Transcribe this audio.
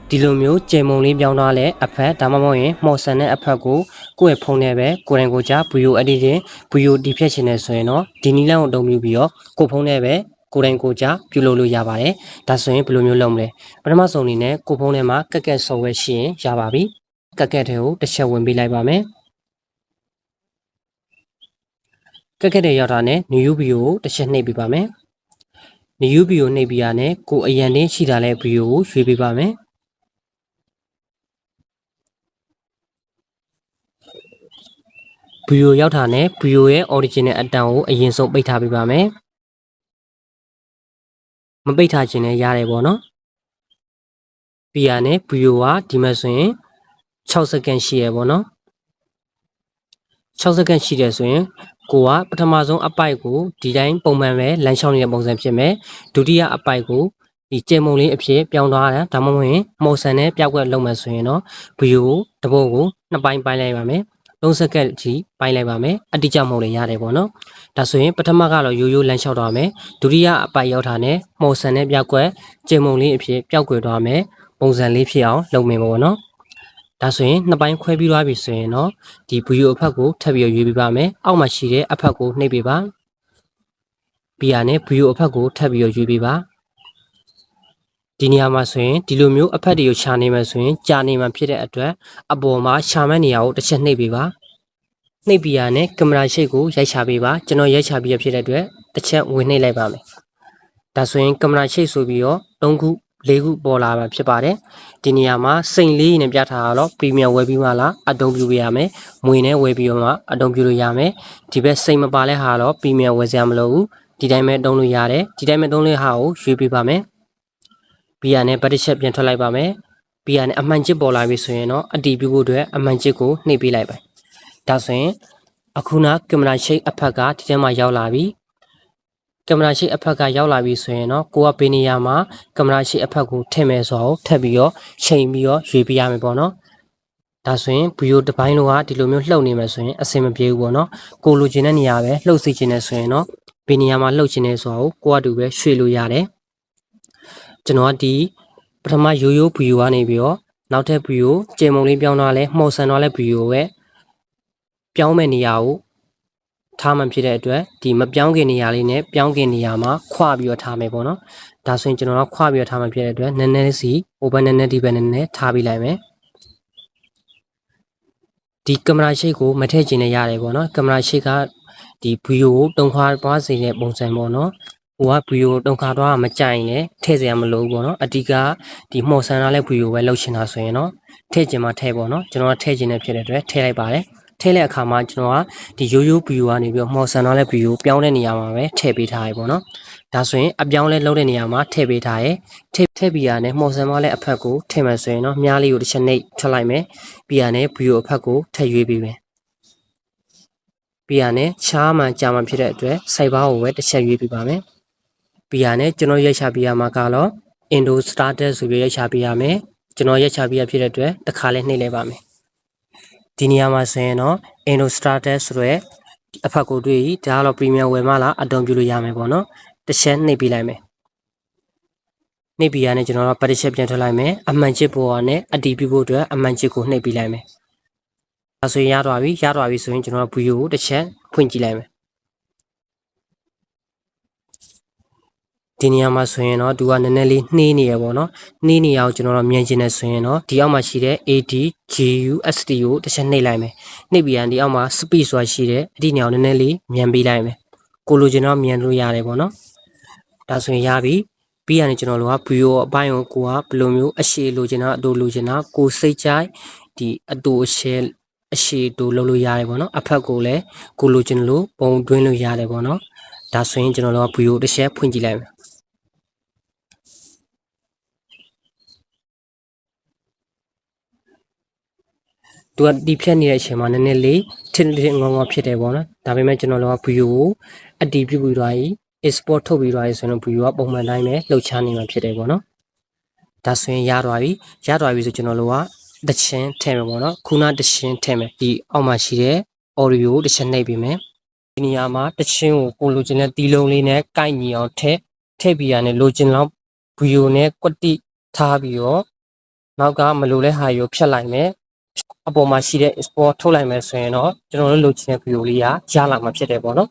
ဒီလိုမျိုးကျေမုံလေးပြောင်းသွားတဲ့အဖက်ဒါမှမဟုတ်ရင်မှော်ဆန်တဲ့အဖက်ကိုကိုယ့်ရဲ့ဖုန်းထဲပဲကိုယ်တိုင်ကိုယ်ကြား video editing video ဒီဖြတ်ချင်တယ်ဆိုရင်တော့ဒီနည်းလမ်းကိုအသုံးပြုပြီးတော့ကိုယ့်ဖုန်းထဲပဲကိုယ်တိုင်ကိုယ်ကြားပြုလုပ်လို့ရပါတယ်ဒါဆိုရင်ဘယ်လိုမျိုးလုပ်မလဲပထမဆုံးအနေနဲ့ကိုယ့်ဖုန်းထဲမှာကက်ကက် software ရှိရင်ရပါပြီကက်ကက်တွေကိုတစ်ချက်ဝင်ပေးလိုက်ပါမယ်ကက်ကက်တွေရောက်တာနဲ့ new video ကိုတစ်ချက်နှိပ်ပေးပါမယ် new video နှိပ်ပြီးရတဲ့ကိုယ်အရန်တင်းရှိတာလဲ video ကိုရွေးပေးပါမယ်ဗီဒီယိုရောက်တာနဲ့ဗီဒီယိုရဲ့ original အတန်ကိုအရင်ဆုံးပိတ်ထားပေးပါမယ်မပိတ်ထားခြင်းလည်းရတယ်ပေါ့နော်ပြီးရနဲ့ဗီဒီယိုကဒီမှာဆိုရင်6စက္ကန့်ရှိရပေါ့နော်6စက္ကန့်ရှိတယ်ဆိုရင်ကိုကပထမဆုံးအပိုက်ကိုဒီတိုင်းပုံမှန်ပဲလမ်းလျှောက်နေတဲ့ပုံစံဖြစ်မယ်ဒုတိယအပိုက်ကိုဒီကျေမုံလေးအဖြစ်ပြောင်းသွားတာဒါမှမဟုတ်ရင်မော်ဆန်နဲ့ပြောက်ကွက်လုပ်မှဆိုရင်တော့ဗီဒီယိုတပုတ်ကိုနှစ်ပိုင်းပိုင်းလိုက်ပါမယ်3စက္ကန့်ကြီးပိုင်းလိုက်ပါမယ်အတိအကျမဟုတ်လည်းရတယ်ပေါ့နော်ဒါဆိုရင်ပထမကတော့ရိုးရိုးလမ်းလျှောက်သွားမယ်ဒုတိယအပိုက်ရောက်တာနဲ့မော်ဆန်နဲ့ပြောက်ကွက်ကျေမုံလေးအဖြစ်ပြောက်ကွယ်သွားမယ်ပုံစံလေးဖြစ်အောင်လုပ်မယ်ပေါ့နော်ဒါဆိုရင်နှစ်ပိုင်းခွဲပြီးသွားပြီဆိုရင်တော့ဒီဗီဒီယိုအဖက်ကိုထပ်ပြီးရွေးပေးပါမယ်အောက်မှာရှိတဲ့အဖက်ကိုနှိပ်ပေးပါပြီးရနဲ့ဗီဒီယိုအဖက်ကိုထပ်ပြီးရွေးပေးပါဒီနေရာမှာဆိုရင်ဒီလိုမျိုးအဖက်တွေကိုရှာနေမှဆိုရင်ကြာနေမှဖြစ်တဲ့အတွက်အပေါ်မှာရှာမဲ့နေရာကိုတစ်ချက်နှိပ်ပေးပါနှိပ်ပြီးရနဲ့ကင်မရာရှိတ်ကိုရိုက်ချပေးပါကျွန်တော်ရိုက်ချပြီးရဖြစ်တဲ့အတွက်တစ်ချက်ဝင်နှိပ်လိုက်ပါမယ်ဒါဆိုရင်ကင်မရာရှိတ်ဆိုပြီးတော့3ခု4ခုပေါ်လာမှာဖြစ်ပါတယ်ဒီနေရာမှာစိန်လေးနဲ့ပြထားတော့ပရီမီယံဝယ်ပြီးမှလားအတုံးပြုပေးရမယ်ငွေနဲ့ဝယ်ပြီးတော့မှအတုံးပြုလို့ရမယ်ဒီဘက်စိန်မပါလဲဟာတော့ပရီမီယံဝယ်စရာမလိုဘူးဒီတိုင်းပဲတုံးလို့ရတယ်ဒီတိုင်းပဲတုံးလို့ဟာကိုရွေးပေးပါမယ်ပြီးရနဲ့ဗတ်တစ်ချက်ပြန်ထွက်လိုက်ပါမယ်ပြီးရနဲ့အမှန်ချစ်ပေါ်လာပြီဆိုရင်တော့အတီးပြုဖို့အတွက်အမှန်ချစ်ကိုနှိပ်ပေးလိုက်ပါဒါဆိုရင်အခုနကင်မရာရှိတ်အဖက်ကဒီထဲမှာရောက်လာပြီကင်မရာရှိအဖက်ကရောက်လာပြီဆိုရင်တော့ကိုကဘေးနေရာမှာကင်မရာရှိအဖက်ကိုထည့်မယ်ဆိုတော့ထပ်ပြီးတော့ချိန်ပြီးတော့ရွေးပြရမယ်ပေါ့နော်ဒါဆိုရင်ဗီဒီယိုတစ်ပိုင်းလုံးကဒီလိုမျိုးလှုပ်နေမယ်ဆိုရင်အဆင်မပြေဘူးပေါ့နော်ကိုလိုချင်တဲ့နေရာပဲလှုပ်စီချင်တယ်ဆိုရင်တော့ဘေးနေရာမှာလှုပ်ချင်တယ်ဆိုတော့ကိုကတူပဲရွှေ့လို့ရတယ်ကျွန်တော်ကဒီပထမရိုးရိုးဗီဒီယိုကနေပြီးတော့နောက်ထပ်ဗီဒီယိုကျေမုံလေးပြောင်းသွားလဲမှော်ဆန်သွားလဲဗီဒီယိုပဲပြောင်းမဲ့နေရာကိုထားမှဖြစ်တဲ့အတွက်ဒီမပြောင်းခင်နေရာလေးနဲ့ပြောင်းခင်နေရာမှာခွာပြီးတော့ထားမယ်ပေါ့နော်ဒါဆိုရင်ကျွန်တော်ကခွာပြီးတော့ထားမှဖြစ်တဲ့အတွက်နည်းနည်းစီ open နည်းနည်းဒီဘက်နည်းနည်းထားပြီးလိုက်မယ်ဒီကင်မရာရှိတ်ကိုမထည့်ချင်လည်းရတယ်ပေါ့နော်ကင်မရာရှိတ်ကဒီဗီဒီယိုကိုတုံခါသွားစေတဲ့ပုံစံပေါ့နော်ဟိုကဗီဒီယိုတုံခါသွားမကြိုင်လည်းထည့်စရာမလိုဘူးပေါ့နော်အဓိကဒီမှော်ဆန်ထားတဲ့ဗီဒီယိုပဲလုပ်ချင်တာဆိုရင်တော့ထည့်ချင်မှထည့်ပေါ့နော်ကျွန်တော်ကထည့်ချင်တဲ့ဖြစ်တဲ့အတွက်ထည့်လိုက်ပါတယ်ထည့်တဲ့အခါမှာကျွန်တော်ကဒီရိုးရိုးဗီဒီယိုကနေပြီးတော့မှော်ဆန်ထားတဲ့ဗီဒီယိုပြောင်းတဲ့နေရာမှာပဲထည့်ပေးထားရပေါ့နော်ဒါဆိုရင်အပြောင်းလဲလုပ်တဲ့နေရာမှာထည့်ပေးထားရထည့်ပြီးရနဲ့မှော်ဆန်ထားတဲ့အဖက်ကိုထည့်မှဆိုရင်တော့မြားလေးကိုတစ်ချက်နှိပ်ထွက်လိုက်မယ်ပြီးရနဲ့ဗီဒီယိုအဖက်ကိုထည့်ရွေးပေးမယ်ပြီးရနဲ့ရှားမှကြာမှဖြစ်တဲ့အတွက်စိုက်ဘားကိုပဲတစ်ချက်ရွေးပေးပါမယ်ပြီးရနဲ့ကျွန်တော်ရိုက်ချပေးရမှာကတော့ Indo Starter ဆိုပြီးရိုက်ချပေးရမယ်ကျွန်တော်ရိုက်ချပေးရဖြစ်တဲ့အတွက်တစ်ခါလဲနှိပ်လိုက်ပါမယ်ဒီနေရာမှာဆိုရင်တော့ Indo Starter ဆိုတဲ့အဖက်ကိုတွေ့ပြီးဒါကတော့ Premium ဝယ်မှလားအတုံးပြုလို့ရမယ်ပေါ့နော်တစ်ချက်နှိပ်ပေးလိုက်မယ်နှိပ်ပြီးရနဲ့ကျွန်တော်တို့ဗတ်တစ်ချက်ပြန်ထွက်လိုက်မယ်အမှန်ချစ်ပေါ်နဲ့အတီးပြုဖို့အတွက်အမှန်ချစ်ကိုနှိပ်ပေးလိုက်မယ်ဒါဆိုရင်ရသွားပြီဆိုရင်ကျွန်တော်ဗီဒီယိုကိုတစ်ချက်ဖွင့်ကြည့်လိုက်မယ်ဒီနေရာမှာဆိုရင်တော့သူကနည်းနည်းလေးနှေးနေရပေါ့နော်နှေးနေရအောင်ကျွန်တော်တို့မြင်ချင်တယ်ဆိုရင်တော့ဒီအောက်မှာရှိတဲ့ ADGUST ကိုတစ်ချက်နှိပ်လိုက်မယ်နှိပ်ပြီးရင်ဒီအောက်မှာ speed ဆိုတာရှိတယ်အဲ့ဒီနေရာကိုနည်းနည်းလေးမြန်ပေးလိုက်မယ်ကိုလိုချင်တော့မြန်လို့ရတယ်ပေါ့နော်ဒါဆိုရင်ရပြီပြီးရင်ကျွန်တော်တို့ကဗီဒီယိုအပိုင်းကိုဘယ်လိုမျိုးအရှည်လိုချင်တာအတူလိုချင်တာကိုစိတ်ကြိုက်ဒီအတူအရှည်တူလုပ်လို့ရတယ်ပေါ့နော်အဖက်ကိုလည်းကိုလိုချင်လို့ပုံတွင်းလို့ရတယ်ပေါ့နော်ဒါဆိုရင်ကျွန်တော်တို့ကဗီဒီယိုတစ်ချက်ဖွင့်ကြည့်လိုက်မယ်သူကဒီဖြတ်နေတဲ့အချိန်မှာနည်းနည်းလေးထင်းထင်းငေါငေါဖြစ်တယ်ပေါ့နော်ဒါပေမဲ့ကျွန်တော်တို့ကဗီဒီယိုကိုအတီးပြုပြီးသွားပြီ export ထုတ်ပြီးသွားပြီဆိုရင်ဗီဒီယိုကပုံမှန်တိုင်းပဲလှုပ်ရှားနေမှာဖြစ်တယ်ပေါ့နော်ဒါဆိုရင်ရသွားပြီဆိုကျွန်တော်တို့ကတချင်းထည့်မယ်ပေါ့နော်ခုနတချင်းထည့်မယ်ဒီအောက်မှာရှိတဲ့ audio ကိုတချင်းနှိပ်ပေးမယ်ဒီနေရာမှာတချင်းကိုလိုချင်တဲ့တီးလုံးလေးနဲ့ကိုက်ညီအောင်ထည့်ပြီးရနဲ့လိုချင်လောက်ဗီဒီယိုနဲ့ကွက်တိထားပြီးတော့ နောက်ကမလိုတဲ့ဟာကိုဖြတ်လိုက်မယ်အပေါ်မှာရှိတဲ့ export ထုတ်လိုက်မယ်ဆိုရင်တော့ကျွန်တော်တို့လိုချင်တဲ့ view လေးကရလာမှာဖြစ်တယ်ပေါ့နော်